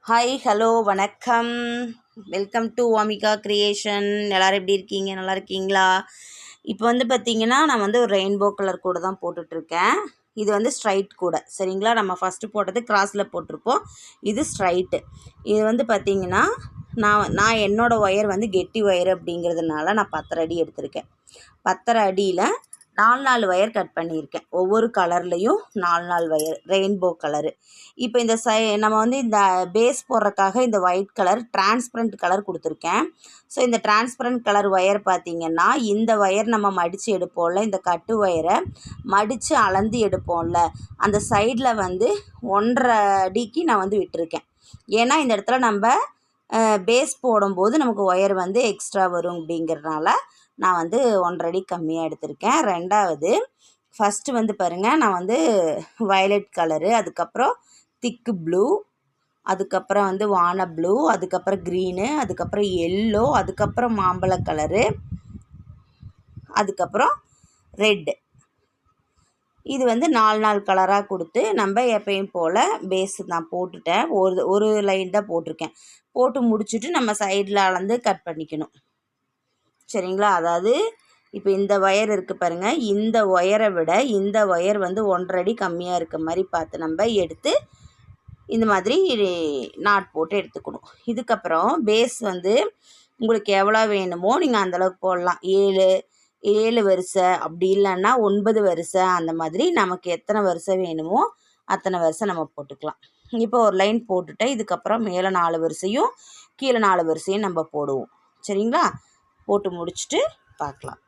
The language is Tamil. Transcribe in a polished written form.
ஹாய் ஹலோ வணக்கம். Welcome to Vamika creation. எல்லோரும் எப்படி இருக்கீங்க? நல்லா இருக்கீங்களா? இப்போ பார்த்திங்கன்னா நான் ஒரு ரெயின்போ கலர் கூட தான் போட்டுட்ருக்கேன். இது ஸ்ட்ரைட் கூட, சரிங்களா? நம்ம ஃபஸ்ட்டு போட்டது கிராஸில் போட்டிருப்போம். இது ஸ்ட்ரைட்டு. இது பார்த்திங்கன்னா நான் என்னோடய ஒயர் கெட்டி ஒயர் அப்படிங்கிறதுனால நான் 10 அடி எடுத்திருக்கேன். 10 அடியில் 4 ஒயர் கட் பண்ணியிருக்கேன். ஒவ்வொரு கலர்லேயும் 4 ஒயர், ரெயின்போ கலரு. இப்போ இந்த நம்ம இந்த பேஸ் போடுறதுக்காக இந்த ஒயிட் கலர் டிரான்ஸ்பரண்ட் கலர் கொடுத்துருக்கேன். ஸோ இந்த டிரான்ஸ்பரண்ட் கலர் ஒயர் பார்த்திங்கன்னா, இந்த ஒயர் நம்ம மடித்து எடுப்போம்ல, இந்த கட்டு ஒயரை மடித்து அளந்து எடுப்போம்ல, அந்த சைடில் 1.5 அடிக்கு நான் விட்டுருக்கேன். ஏன்னா இந்த இடத்துல நம்ம பேஸ் போடும்போது நமக்கு ஒயர் எக்ஸ்ட்ரா வரும் அப்படிங்கிறதுனால நான் 1.5 அடி கம்மியாக எடுத்திருக்கேன். ரெண்டாவது ஃபஸ்ட்டு பாருங்கள், நான் வயலட் கலரு, அதுக்கப்புறம் திக்கு ப்ளூ, அதுக்கப்புறம் வான ப்ளூ, அதுக்கப்புறம் க்ரீனு, அதுக்கப்புறம் எல்லோ, அதுக்கப்புறம் மாம்பழ கலரு, அதுக்கப்புறம் ரெட்டு. இது 4 கலராக கொடுத்து நம்ம எப்பயும் போல் பேஸு நான் போட்டுட்டேன். ஒரு லைன் தான் போட்டிருக்கேன். போட்டு முடிச்சுட்டு நம்ம சைடில் அளந்து கட் பண்ணிக்கணும், சரிங்களா? அதாவது இப்போ இந்த ஒயர் இருக்குது பாருங்கள், இந்த ஒயரை விட இந்த ஒயர் 1.5 அடி கம்மியாக இருக்க மாதிரி பார்த்து நம்ம எடுத்து இந்த மாதிரி நாட் போட்டு எடுத்துக்கணும். இதுக்கப்புறம் பேஸ் உங்களுக்கு எவ்வளோ வேணுமோ நீங்கள் அந்தளவுக்கு போடலாம். 7 வரிசை, அப்படி இல்லைன்னா 9 வரிசை, அந்த மாதிரி நமக்கு எத்தனை வரிசை வேணுமோ அத்தனை வரிசை நம்ம போட்டுக்கலாம். இப்போ ஒரு லைன் போட்டுட்டு இதுக்கப்புறம் மேலே 4 வரிசையும் கீழே 4 வரிசையும் நம்ம போடுவோம், சரிங்களா? போட்டு முடிச்சுட்டு பார்க்கலாம்.